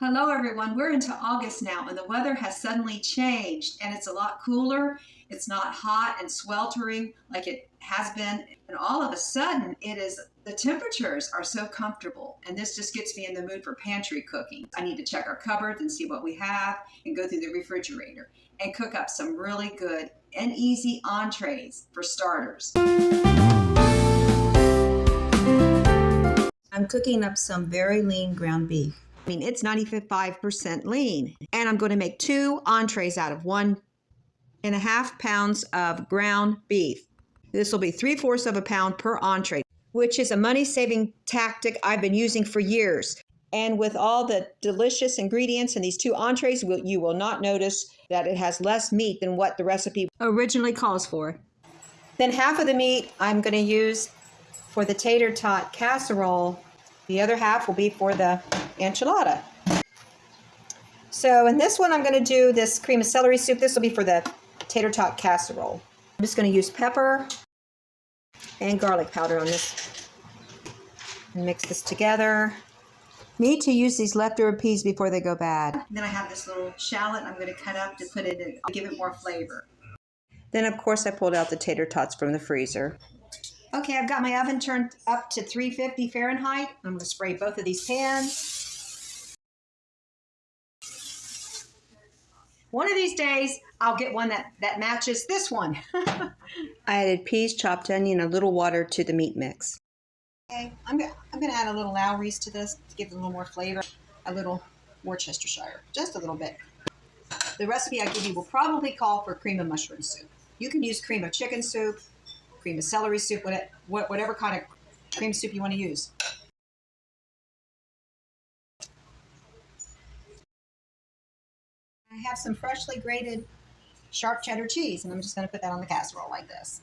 Hello everyone, we're into August now and the weather has suddenly changed and it's a lot cooler. It's not hot and sweltering like it has been, and all of a sudden the temperatures are so comfortable, and this just gets me in the mood for pantry cooking. I need to check our cupboards and see what we have and go through the refrigerator and cook up some really good and easy entrees for starters. I'm cooking up some very lean ground beef. I mean, it's 95% lean. And I'm going to make 2 entrees out of 1.5 pounds of ground beef. This will be 3/4 of a pound per entree, which is a money-saving tactic I've been using for years. And with all the delicious ingredients in these 2 entrees, you will not notice that it has less meat than what the recipe originally calls for. Then half of the meat I'm going to use for the Tater Tot Casserole. The other half will be for the enchilada. So in this one, I'm going to do this cream of celery soup. This will be for the Tater Tot Casserole. I'm just going to use pepper and garlic powder on this and mix this together. Need to use these leftover peas before they go bad. Then I have this little shallot I'm going to cut up to put it in, give it more flavor. Then of course I pulled out the tater tots from the freezer. Okay, I've got my oven turned up to 350 Fahrenheit. I'm going to spray both of these pans. One of these days, I'll get one that matches this one. I added peas, chopped onion, and a little water to the meat mix. Okay, I'm going to add a little Lowry's to this to give it a little more flavor, a little Worcestershire, just a little bit. The recipe I give you will probably call for cream of mushroom soup. You can use cream of chicken soup, cream of celery soup, whatever kind of cream soup you want to use. I have some freshly grated sharp cheddar cheese, and I'm just going to put that on the casserole like this.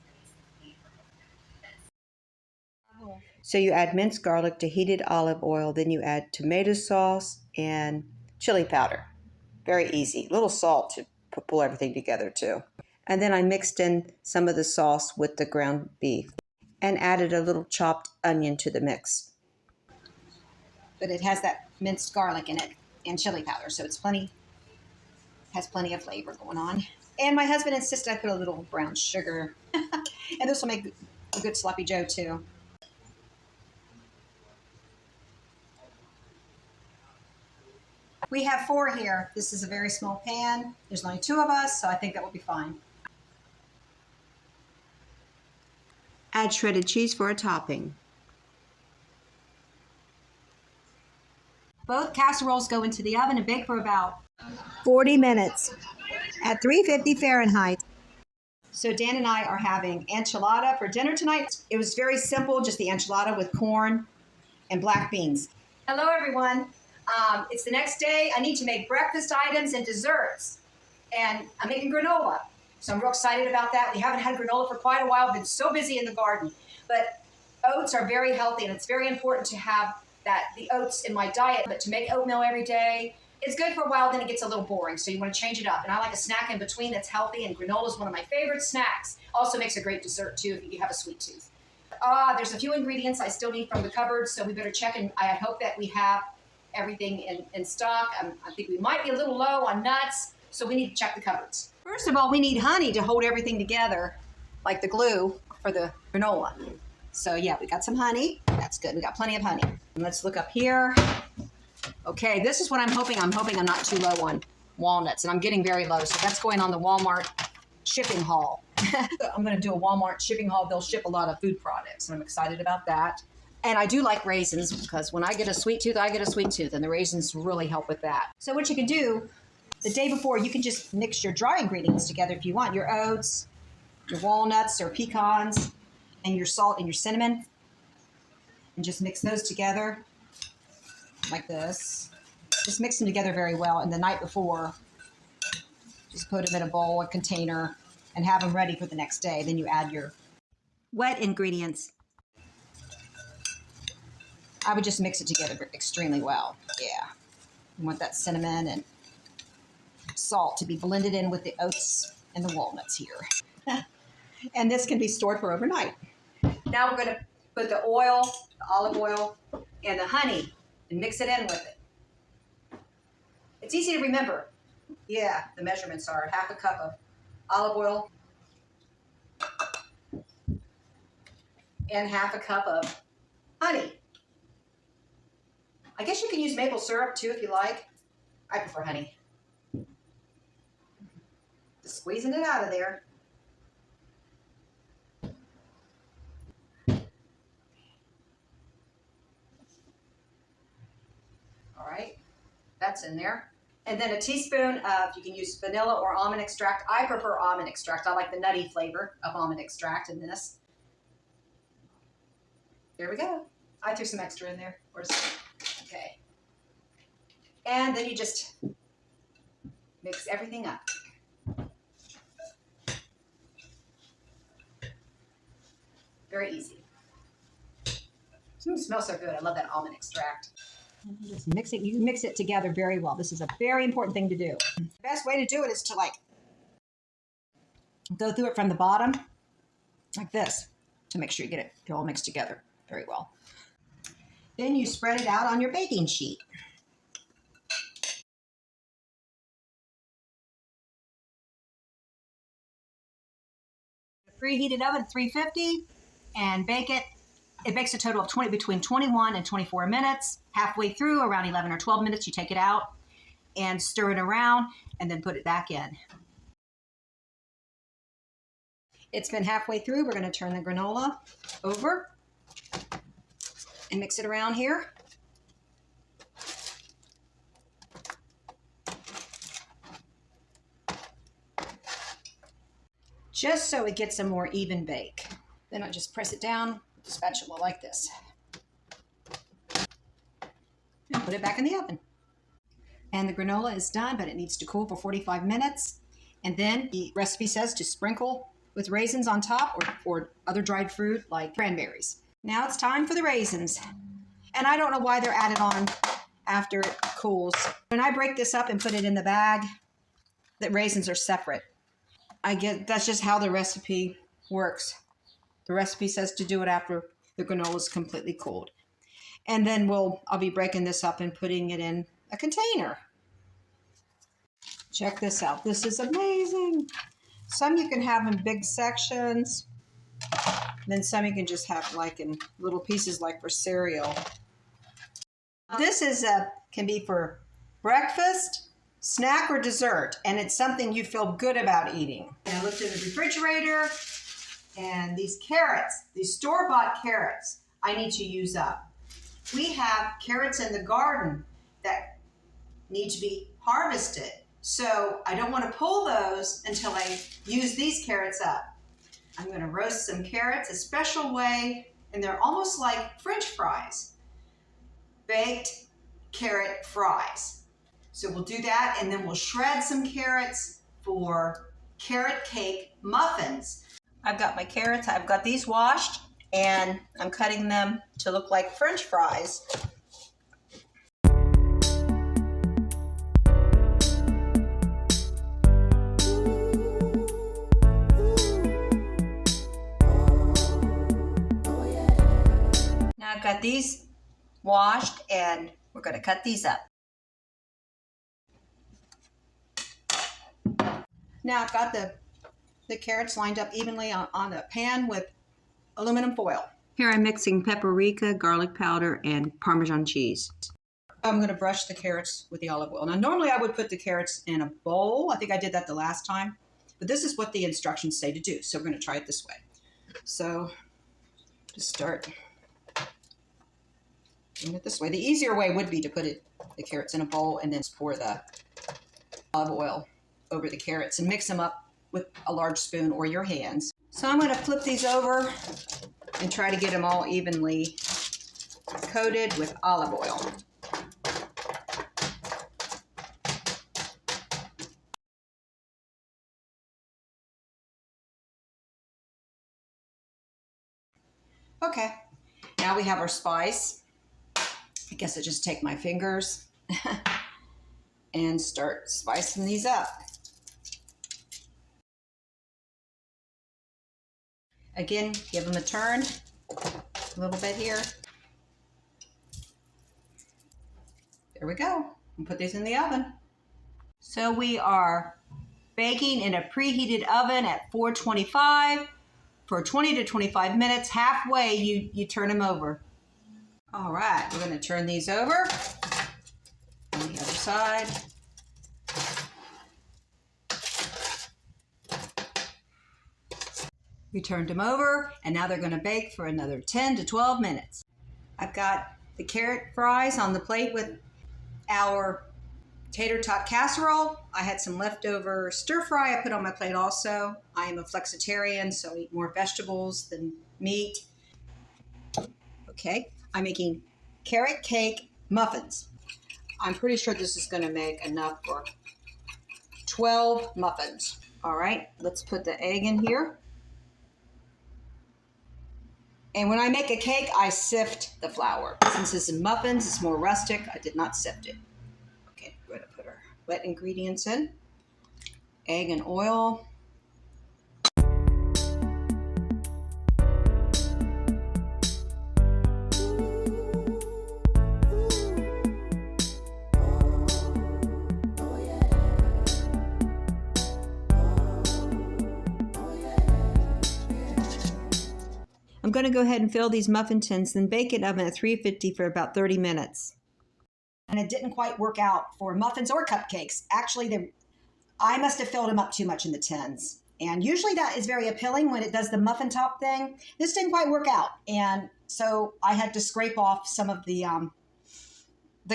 So you add minced garlic to heated olive oil, then you add tomato sauce and chili powder. Very easy. A little salt to pull everything together too. And then I mixed in some of the sauce with the ground beef and added a little chopped onion to the mix. But it has that minced garlic in it and chili powder, so it's has plenty of flavor going on. And my husband insisted I put a little brown sugar. And this will make a good sloppy joe too. We have 4 here. This is a very small pan. There's only 2 of us, so I think that will be fine. Add shredded cheese for a topping. Both casseroles go into the oven and bake for about 40 minutes at 350 Fahrenheit. So Dan and I are having enchilada for dinner tonight. It was very simple, just the enchilada with corn and black beans. Hello, everyone. It's the next day. I need to make breakfast items and desserts. And I'm making granola. So I'm real excited about that. We haven't had granola for quite a while. I've been so busy in the garden. But oats are very healthy, and it's very important to have the oats in my diet. But to make oatmeal every day, it's good for a while, then it gets a little boring. So you want to change it up. And I like a snack in between that's healthy, and granola is one of my favorite snacks. Also makes a great dessert, too, if you have a sweet tooth. There's a few ingredients I still need from the cupboard, so we better check, and I hope that we have everything in stock. I think we might be a little low on nuts, so we need to check the cupboards. First of all, we need honey to hold everything together, like the glue for the granola. So yeah, we got some honey. That's good. We got plenty of honey. And let's look up here. Okay, this is what I'm hoping. I'm hoping I'm not too low on walnuts, and I'm getting very low. So that's going on the Walmart shipping haul. I'm going to do a Walmart shipping haul. They'll ship a lot of food products, and I'm excited about that. And I do like raisins, because when I get a sweet tooth, I get a sweet tooth, and the raisins really help with that. So what you can do, the day before, you can just mix your dry ingredients together if you want. Your oats, your walnuts or pecans, and your salt and your cinnamon. And just mix those together like this. Just mix them together very well. And the night before, just put them in a bowl, a container, and have them ready for the next day. Then you add your wet ingredients. I would just mix it together extremely well. Yeah. You want that cinnamon and salt to be blended in with the oats and the walnuts here. And this can be stored for overnight. Now we're going to put the oil, the olive oil, and the honey and mix it in with it. It's easy to remember. Yeah, the measurements are half a cup of olive oil and half a cup of honey. I guess you can use maple syrup too if you like. I prefer honey. Just squeezing it out of there. All right, that's in there. And then a teaspoon of, you can use vanilla or almond extract. I prefer almond extract. I like the nutty flavor of almond extract in this. There we go. I threw some extra in there. Okay. And then you just mix everything up. Very easy. It smells so good. I love that almond extract. Just mix it. You can mix it together very well. This is a very important thing to do. The best way to do it is to go through it from the bottom like this to make sure you get it all mixed together very well. Then you spread it out on your baking sheet. Preheated oven at 350 and bake it. It bakes a total of between 21 and 24 minutes. Halfway through, around 11 or 12 minutes, you take it out and stir it around and then put it back in. It's been halfway through. We're going to turn the granola over and mix it around here. Just so it gets a more even bake. Then I just press it down with the spatula like this. And put it back in the oven. And the granola is done, but it needs to cool for 45 minutes. And then the recipe says to sprinkle with raisins on top or other dried fruit like cranberries. Now it's time for the raisins. And I don't know why they're added on after it cools. When I break this up and put it in the bag, the raisins are separate. That's just how the recipe works. The recipe says to do it after the granola is completely cooled. And then I'll be breaking this up and putting it in a container. Check this out. This is amazing. Some you can have in big sections. Then some you can just have like in little pieces like for cereal. This can be for breakfast, snack, or dessert, and it's something you feel good about eating. And I looked in the refrigerator, and these carrots, these store-bought carrots, I need to use up. We have carrots in the garden that need to be harvested, so I don't want to pull those until I use these carrots up. I'm going to roast some carrots a special way, and they're almost like French fries, baked carrot fries. So we'll do that, and then we'll shred some carrots for carrot cake muffins. I've got my carrots. I've got these washed, and I'm cutting them to look like French fries. Now I've got these washed, and we're going to cut these up. Now I've got the carrots lined up evenly on a pan with aluminum foil. Here I'm mixing paprika, garlic powder, and Parmesan cheese. I'm going to brush the carrots with the olive oil. Now normally I would put the carrots in a bowl. I think I did that the last time. But this is what the instructions say to do. So we're going to try it this way. So just start doing it this way. The easier way would be to put the carrots in a bowl and then pour the olive oil over the carrots and mix them up with a large spoon or your hands. So I'm going to flip these over and try to get them all evenly coated with olive oil. Okay, now we have our spice. I guess I just take my fingers and start spicing these up. Again, give them a turn, a little bit here. There we go. And put these in the oven. So we are baking in a preheated oven at 425 for 20 to 25 minutes. Halfway, you turn them over. All right, we're going to turn these over on the other side. We turned them over, and now they're going to bake for another 10 to 12 minutes. I've got the carrot fries on the plate with our Tater Tot Casserole. I had some leftover stir fry I put on my plate also. I am a flexitarian, so I eat more vegetables than meat. Okay, I'm making carrot cake muffins. I'm pretty sure this is going to make enough for 12 muffins. All right, let's put the egg in here. And when I make a cake, I sift the flour. Since this is muffins, it's more rustic, I did not sift it. Okay, we're going to put our wet ingredients in. Egg and oil. I'm going to go ahead and fill these muffin tins, then bake it in oven at 350 for about 30 minutes. And it didn't quite work out for muffins or cupcakes. Actually, I must have filled them up too much in the tins. And usually that is very appealing when it does the muffin top thing. This didn't quite work out. And so I had to scrape off some of the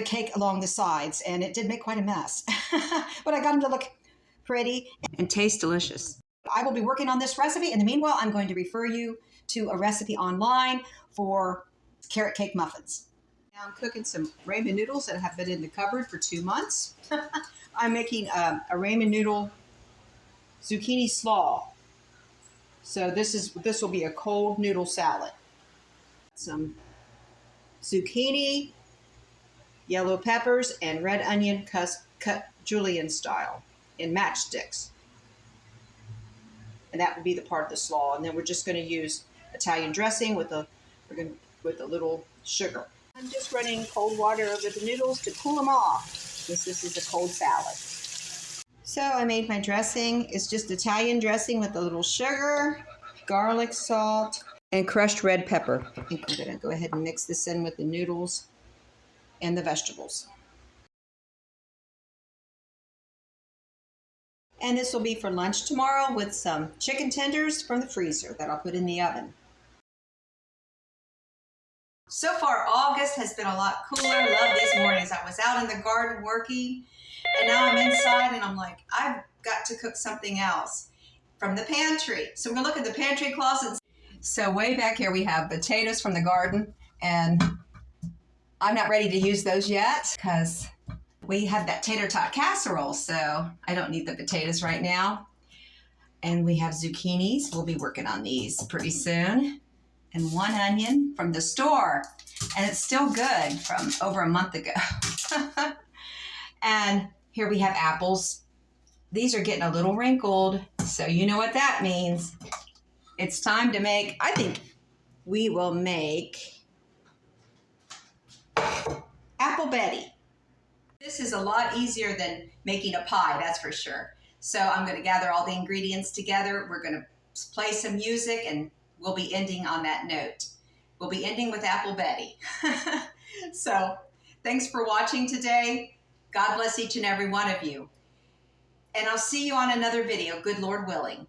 cake along the sides. And it did make quite a mess. But I got them to look pretty and taste delicious. I will be working on this recipe. In the meanwhile, I'm going to refer you to a recipe online for carrot cake muffins. Now I'm cooking some ramen noodles that have been in the cupboard for 2 months. I'm making a ramen noodle zucchini slaw. So this will be a cold noodle salad. Some zucchini, yellow peppers, and red onion cut julienne style in matchsticks. And that would be the part of the slaw. And then we're just going to use Italian dressing with a little sugar. I'm just running cold water over the noodles to cool them off, because this is a cold salad. So I made my dressing. It's just Italian dressing with a little sugar, garlic, salt, and crushed red pepper. I think I'm going to go ahead and mix this in with the noodles and the vegetables. And this will be for lunch tomorrow with some chicken tenders from the freezer that I'll put in the oven. So far, August has been a lot cooler. Love these mornings. I was out in the garden working, and now I'm inside, and I'm like, I've got to cook something else from the pantry. So we're going to look at the pantry closets. So way back here, we have potatoes from the garden, and I'm not ready to use those yet because we have that Tater Tot Casserole, so I don't need the potatoes right now. And we have zucchinis. We'll be working on these pretty soon. And 1 onion from the store. And it's still good from over a month ago. And here we have apples. These are getting a little wrinkled, so you know what that means. It's time to make, I think we will make Apple Betty. This is a lot easier than making a pie, that's for sure. So I'm going to gather all the ingredients together. We're going to play some music, and we'll be ending on that note. We'll be ending with Apple Betty. So thanks for watching today. God bless each and every one of you. And I'll see you on another video, good Lord willing.